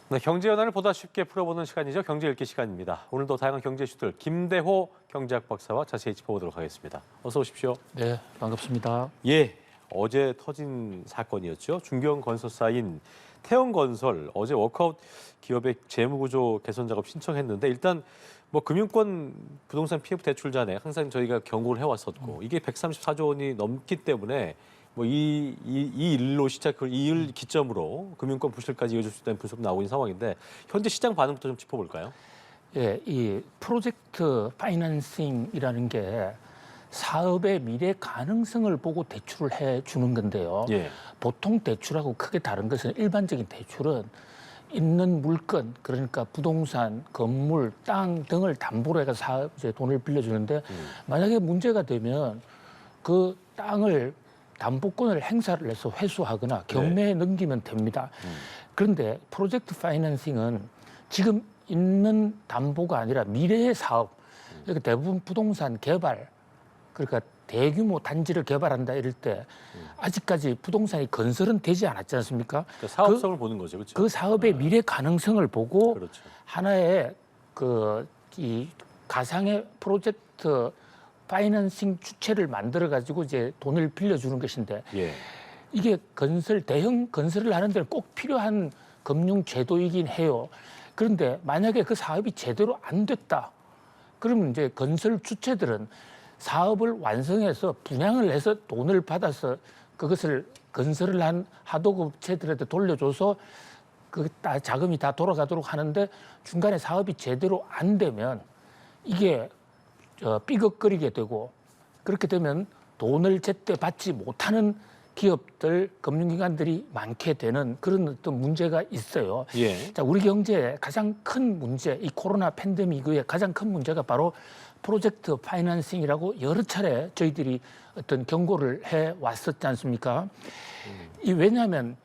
네, 경제 현안을 보다 쉽게 풀어보는 시간이죠. 경제 읽기 시간입니다. 오늘도 다양한 경제 이슈들 김대호 경제학 박사와 자세히 짚어보도록 하겠습니다. 어서 오십시오. 네, 반갑습니다. 예, 어제 터진 사건이었죠. 중견 건설사인 태영건설 어제 워크아웃 기업의 재무구조 개선 작업 신청했는데 일단 뭐 금융권 부동산 PF 대출 잔액 항상 저희가 경고를 해왔었고 이게 134조 원이 넘기 때문에 뭐 이 일로 이 일 기점으로 금융권 부실까지 이어질 수 있다는 분석 나오고 있는 상황인데 현재 시장 반응부터 좀 짚어볼까요? 예, 이 프로젝트 파이낸싱이라는 게 사업의 미래 가능성을 보고 대출을 해 주는 건데요. 예. 보통 대출하고 크게 다른 것은 일반적인 대출은 있는 물건, 그러니까 부동산, 건물, 땅 등을 담보로 해서 이제 돈을 빌려주는데 만약에 문제가 되면 그 땅을 담보권을 행사를 해서 회수하거나 경매에 넘기면 됩니다. 그런데 프로젝트 파이낸싱은 지금 있는 담보가 아니라 미래의 사업, 그러니까 대부분 부동산 개발, 그러니까 대규모 단지를 개발한다 이럴 때 아직까지 부동산이 건설은 되지 않았지 않습니까? 그러니까 사업성을 보는 거죠, 그렇죠? 그 사업의 미래 가능성을 보고 그렇죠. 하나의 이 가상의 프로젝트 파이낸싱 주체를 만들어 가지고 이제 돈을 빌려주는 것인데 예. 이게 대형 건설을 하는 데는 꼭 필요한 금융 제도이긴 해요. 그런데 만약에 그 사업이 제대로 안 됐다. 그러면 이제 건설 주체들은 사업을 완성해서 분양을 해서 돈을 받아서 그것을 건설을 한 하도급체들한테 돌려줘서 그 자금이 다 돌아가도록 하는데 중간에 사업이 제대로 안 되면 이게 삐걱거리게 되고 그렇게 되면 돈을 제때 받지 못하는 기업들, 금융기관들이 많게 되는 그런 어떤 문제가 있어요. 예. 자, 우리 경제의 가장 큰 문제, 이 코로나 팬데믹 이후에 가장 큰 문제가 바로 프로젝트 파이낸싱이라고 여러 차례 저희들이 어떤 경고를 해 왔었지 않습니까? 왜냐하면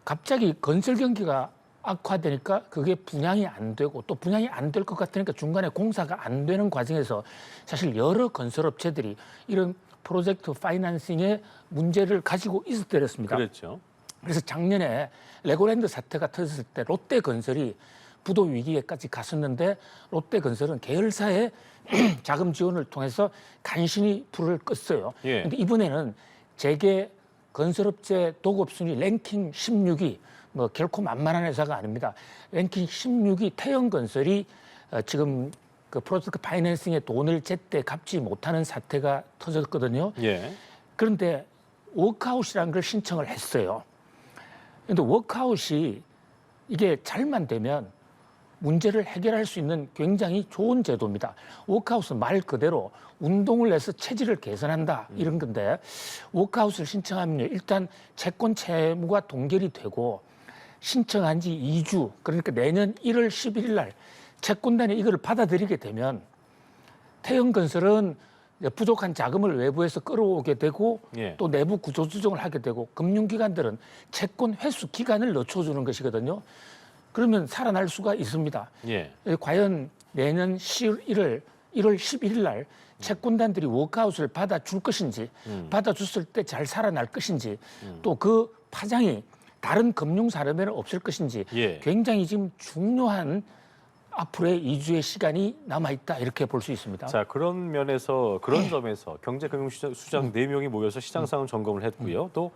갑자기 건설 경기가 악화되니까 그게 분양이 안 되고 또 분양이 안 될 것 같으니까 중간에 공사가 안 되는 과정에서 사실 여러 건설업체들이 이런 프로젝트 파이낸싱의 문제를 가지고 있었더랬습니다. 그렇죠. 그래서 작년에 레고랜드 사태가 터졌을 때 롯데건설이 부도 위기에까지 갔었는데 롯데건설은 계열사의 자금 지원을 통해서 간신히 불을 껐어요. 그런데 이번에는 재계 건설업체 도급 순위 랭킹 16위, 뭐 결코 만만한 회사가 아닙니다. 랭킹 16위 태영건설이 지금 그 프로젝트 파이낸싱의 돈을 제때 갚지 못하는 사태가 터졌거든요. 예. 그런데 워크아웃이라는 걸 신청을 했어요. 그런데 워크아웃이 이게 잘만 되면 문제를 해결할 수 있는 굉장히 좋은 제도입니다. 워크아웃은 말 그대로 운동을 해서 체질을 개선한다 이런 건데 워크아웃을 신청하면 일단 채권 채무가 동결이 되고 신청한 지 2주, 그러니까 내년 1월 11일 날 채권단이 이걸 받아들이게 되면 태영건설은 부족한 자금을 외부에서 끌어오게 되고 또 내부 구조조정을 하게 되고 금융기관들은 채권 회수 기간을 늦춰주는 것이거든요. 그러면 살아날 수가 있습니다. 과연 내년 1월 11일 날 채권단들이 워크아웃을 받아줄 것인지 받아줬을 때 잘 살아날 것인지 또 그 파장이 다른 금융산업에는 없을 것인지 굉장히 지금 중요한 앞으로의 2주의 시간이 남아있다 이렇게 볼 수 있습니다. 자, 그런 면에서 그런 점에서 경제금융수장 4명이 모여서 시장 상황 점검을 했고요. 또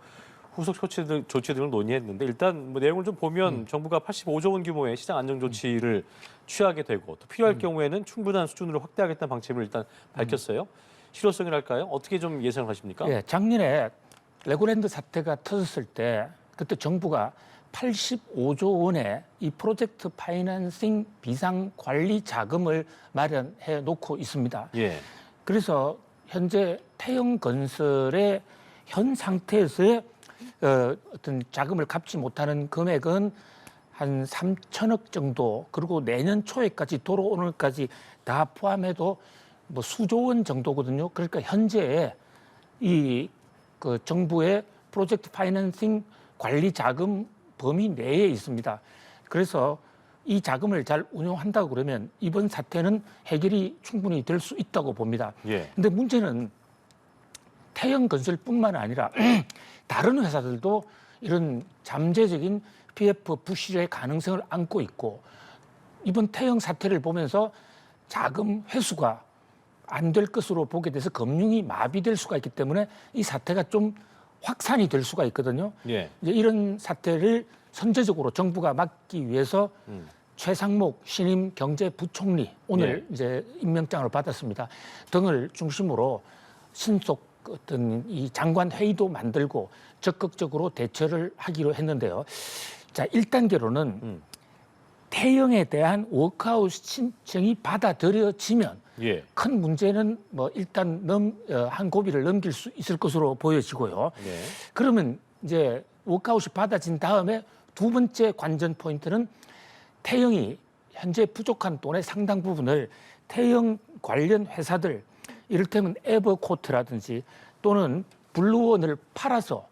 후속 조치들을 논의했는데 일단 뭐 내용을 좀 보면 정부가 85조 원 규모의 시장 안정 조치를 취하게 되고 또 필요할 경우에는 충분한 수준으로 확대하겠다는 방침을 일단 밝혔어요. 실효성이랄까요? 어떻게 좀 예상을 하십니까? 예, 작년에 레고랜드 사태가 터졌을 때 그때 정부가 85조 원의 이 프로젝트 파이낸싱 비상 관리 자금을 마련해 놓고 있습니다. 그래서 현재 태영건설의 현 상태에서의 어떤 자금을 갚지 못하는 금액은 한 3천억 정도, 그리고 내년 초에까지 돌아오는 것까지 다 포함해도 뭐 수조 원 정도거든요. 그러니까 현재 그 정부의 프로젝트 파이낸싱 관리 자금 범위 내에 있습니다. 그래서 이 자금을 잘 운용한다고 그러면 이번 사태는 해결이 충분히 될 수 있다고 봅니다. 그런데 문제는 태영건설뿐만 아니라 다른 회사들도 이런 잠재적인 PF 부실의 가능성을 안고 있고 이번 태영 사태를 보면서 자금 회수가 안 될 것으로 보게 돼서 금융이 마비될 수가 있기 때문에 이 사태가 좀 확산이 될 수가 있거든요. 예. 이제 이런 사태를 선제적으로 정부가 막기 위해서 최상목 신임 경제부총리 오늘 이제 임명장을 받았습니다. 등을 중심으로 신속 어떤 이 장관 회의도 만들고 적극적으로 대처를 하기로 했는데요. 자, 1단계로는 태영에 대한 워크아웃 신청이 받아들여지면 예. 큰 문제는 뭐 일단 한 고비를 넘길 수 있을 것으로 보여지고요. 네. 그러면 이제 워크아웃이 받아진 다음에 두 번째 관전 포인트는 태영이 현재 부족한 돈의 상당 부분을 태영 관련 회사들 이를테면 에버코트라든지 또는 블루원을 팔아서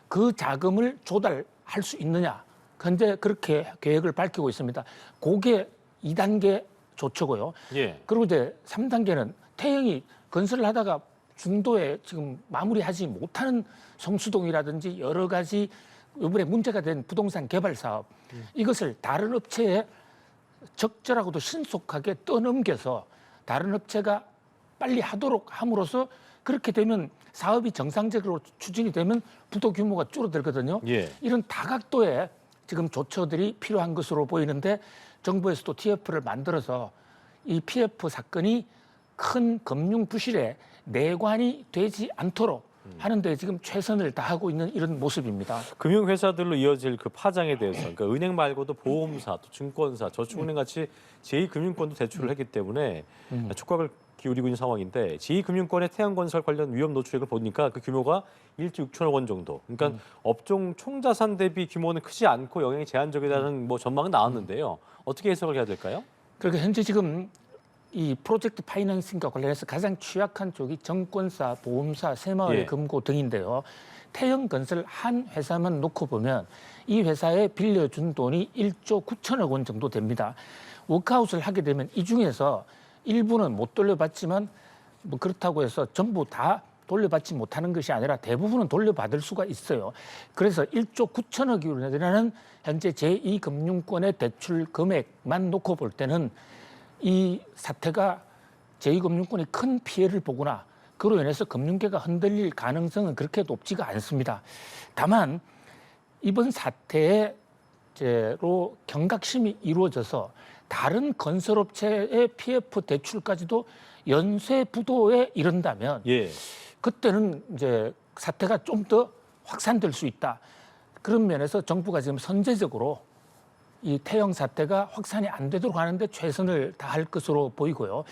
그 자금을 조달할 수 있느냐. 현재 그렇게 계획을 밝히고 있습니다. 그게 2단계 조처고요. 예. 그리고 이제 3단계는 태영이 건설을 하다가 중도에 지금 마무리하지 못하는 성수동이라든지 여러 가지 이번에 문제가 된 부동산 개발 사업 이것을 다른 업체에 적절하고도 신속하게 떠넘겨서 다른 업체가 빨리 하도록 함으로써 그렇게 되면 사업이 정상적으로 추진이 되면 부도 규모가 줄어들거든요. 예. 이런 다각도의 지금 조처들이 필요한 것으로 보이는데 정부에서도 TF를 만들어서 이 PF 사건이 큰 금융 부실에 내관이 되지 않도록 하는데 지금 최선을 다하고 있는 이런 모습입니다. 금융회사들로 이어질 그 파장에 대해서 그러니까 은행 말고도 보험사, 또 증권사, 저축은행 같이 제2금융권도 대출을 했기 때문에 촉각을 기울이고 있는 상황인데 제2금융권의 태양건설 관련 위험 노출액을 보니까 그 규모가 1조 6천억 원 정도. 그러니까 업종 총자산 대비 규모는 크지 않고 영향이 제한적이라는 뭐 전망은 나왔는데요. 어떻게 해석을 해야 될까요? 그러니까 현재 지금 이 프로젝트 파이낸싱과 관련해서 가장 취약한 쪽이 정권사, 보험사, 새마을 예. 금고 등인데요. 태영건설 한 회사만 놓고 보면 이 회사에 빌려준 돈이 1조 9천억 원 정도 됩니다. 워크아웃을 하게 되면 이 중에서 일부는 못 돌려받지만 뭐 그렇다고 해서 전부 다 돌려받지 못하는 것이 아니라 대부분은 돌려받을 수가 있어요. 그래서 1조 9천억이라는 현재 제2금융권의 대출 금액만 놓고 볼 때는 이 사태가 제2금융권이 큰 피해를 보거나 그로 인해서 금융계가 흔들릴 가능성은 그렇게 높지가 않습니다. 다만 이번 사태로 경각심이 이루어져서 다른 건설업체의 PF 대출까지도 연쇄 부도에 이른다면 예. 그때는 이제 사태가 좀 더 확산될 수 있다. 그런 면에서 정부가 지금 선제적으로 이 태영 사태가 확산이 안 되도록 하는데 최선을 다할 것으로 보이고요.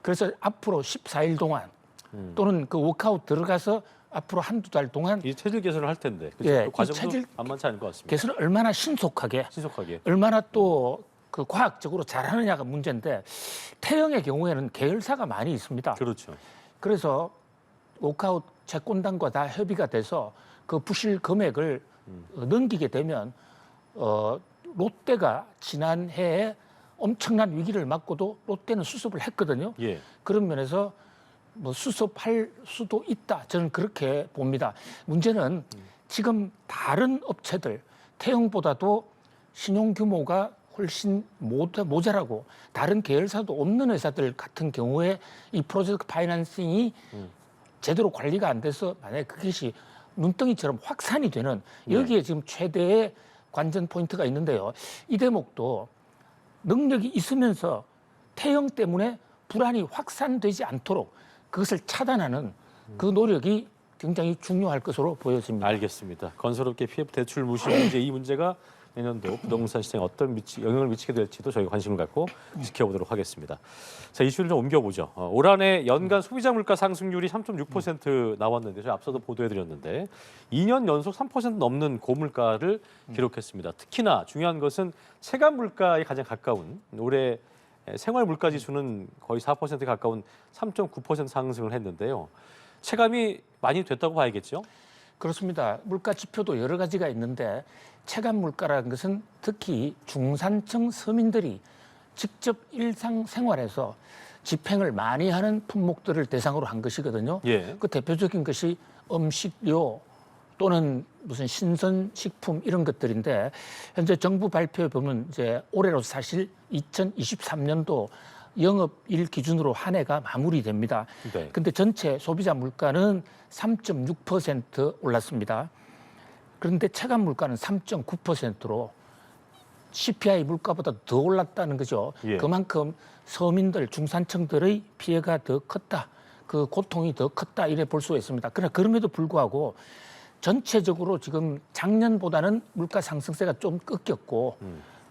그래서 앞으로 14일 동안 또는 그 워크아웃 들어가서 앞으로 한두 달 동안 이 체질 개선을 할 텐데 그렇죠? 예, 그 이 과정도 체질 만만치 않을 것 같습니다. 개선을 얼마나 신속하게 신속하게. 얼마나 또 그 과학적으로 잘하느냐가 문제인데 태영의 경우에는 계열사가 많이 있습니다. 그렇죠. 그래서 워크아웃 채권단과 다 협의가 돼서 그 부실 금액을 넘기게 되면 롯데가 지난해에 엄청난 위기를 맞고도 롯데는 수습을 했거든요. 예. 그런 면에서 뭐 수습할 수도 있다. 저는 그렇게 봅니다. 문제는 지금 다른 업체들 태영보다도 신용 규모가 훨씬 모자라고 다른 계열사도 없는 회사들 같은 경우에 이 프로젝트 파이낸싱이 제대로 관리가 안 돼서 만약에 그것이 눈덩이처럼 확산이 되는 여기에 지금 최대의 관전 포인트가 있는데요. 이 대목도 능력이 있으면서 태영 때문에 불안이 확산되지 않도록 그것을 차단하는 그 노력이 굉장히 중요할 것으로 보여집니다. 알겠습니다. 건설업계 PF 대출 무시 문제 이 문제가 내년도 부동산 시장에 어떤 영향을 미치게 될지도 저희가 관심을 갖고 지켜보도록 하겠습니다. 자, 이슈를 좀 옮겨보죠. 올 한해 연간 소비자 물가 상승률이 3.6% 나왔는데 저희 앞서도 보도해드렸는데 2년 연속 3% 넘는 고물가를 기록했습니다. 특히나 중요한 것은 체감 물가에 가장 가까운 올해 생활 물가 지수는 거의 4%에 가까운 3.9% 상승을 했는데요. 체감이 많이 됐다고 봐야겠죠? 그렇습니다. 물가 지표도 여러 가지가 있는데 체감 물가라는 것은 특히 중산층 서민들이 직접 일상생활에서 집행을 많이 하는 품목들을 대상으로 한 것이거든요. 예. 그 대표적인 것이 음식료, 또는 무슨 신선식품 이런 것들인데 현재 정부 발표에 보면 이제 올해로 사실 2023년도 영업일 기준으로 한 해가 마무리됩니다. 네. 근데 전체 소비자 물가는 3.6% 올랐습니다. 그런데 체감 물가는 3.9%로 CPI 물가보다 더 올랐다는 거죠. 예. 그만큼 서민들, 중산층들의 피해가 더 컸다. 그 고통이 더 컸다 이래 볼 수가 있습니다. 그러나 그럼에도 불구하고 전체적으로 지금 작년보다는 물가 상승세가 좀 꺾였고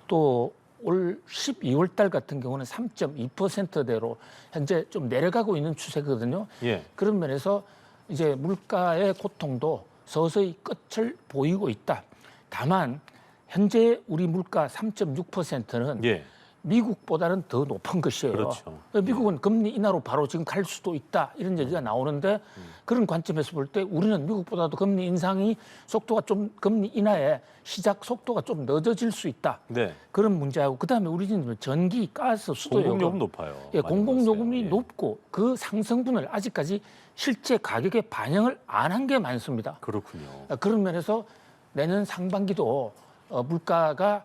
또 올 12월 달 같은 경우는 3.2%대로 현재 좀 내려가고 있는 추세거든요. 예. 그런 면에서 이제 물가의 고통도 서서히 끝을 보이고 있다. 다만 현재 우리 물가 3.6%는 예. 미국보다는 더 높은 것이에요. 그렇죠. 미국은 금리 인하로 바로 지금 갈 수도 있다 이런 얘기가 나오는데 그런 관점에서 볼 때 우리는 미국보다도 금리 인상이 속도가 좀 금리 인하의 시작 속도가 좀 늦어질 수 있다. 네. 그런 문제하고 그다음에 우리는 전기, 가스, 수도요금 공공요금 높아요. 예, 많이 공공요금이 올랐어요. 예. 높고 그 상승분을 아직까지 실제 가격에 반영을 안 한 게 많습니다. 그렇군요. 그런 면에서 내년 상반기도 물가가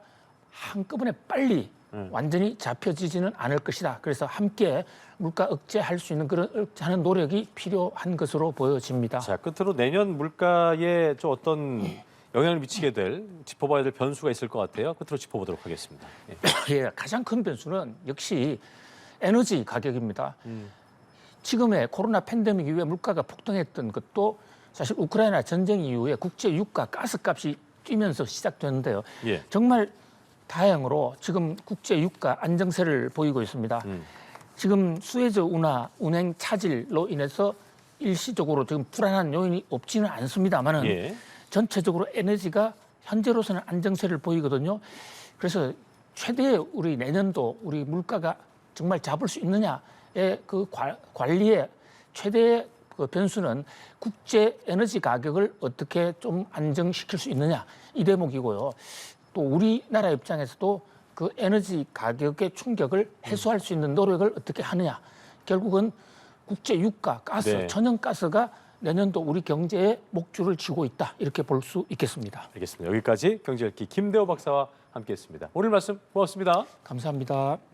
한꺼번에 빨리 완전히 잡혀지지는 않을 것이다. 그래서 함께 물가 억제할 수 있는 그런 억제하는 노력이 필요한 것으로 보여집니다. 자, 끝으로 내년 물가에 좀 어떤 영향을 미치게 될 짚어봐야 될 변수가 있을 것 같아요. 끝으로 짚어보도록 하겠습니다. 예. 예, 가장 큰 변수는 역시 에너지 가격입니다. 지금의 코로나 팬데믹 이후에 물가가 폭등했던 것도 사실 우크라이나 전쟁 이후에 국제 유가 가스값이 뛰면서 시작됐는데요. 예. 정말 다행으로 지금 국제 유가 안정세를 보이고 있습니다. 지금 수에즈 운행 차질로 인해서 일시적으로 지금 불안한 요인이 없지는 않습니다만은 예. 전체적으로 에너지가 현재로서는 안정세를 보이거든요. 그래서 최대의 우리 내년도 우리 물가가 정말 잡을 수 있느냐의 그 관리의 최대의 그 변수는 국제 에너지 가격을 어떻게 좀 안정시킬 수 있느냐 이 대목이고요. 또 우리나라 입장에서도 그 에너지 가격의 충격을 해소할 수 있는 노력을 어떻게 하느냐. 결국은 국제 유가, 가스, 네. 천연가스가 내년도 우리 경제에 목줄을 쥐고 있다. 이렇게 볼 수 있겠습니다. 알겠습니다. 여기까지 경제읽기 김대호 박사와 함께했습니다. 오늘 말씀 고맙습니다. 감사합니다.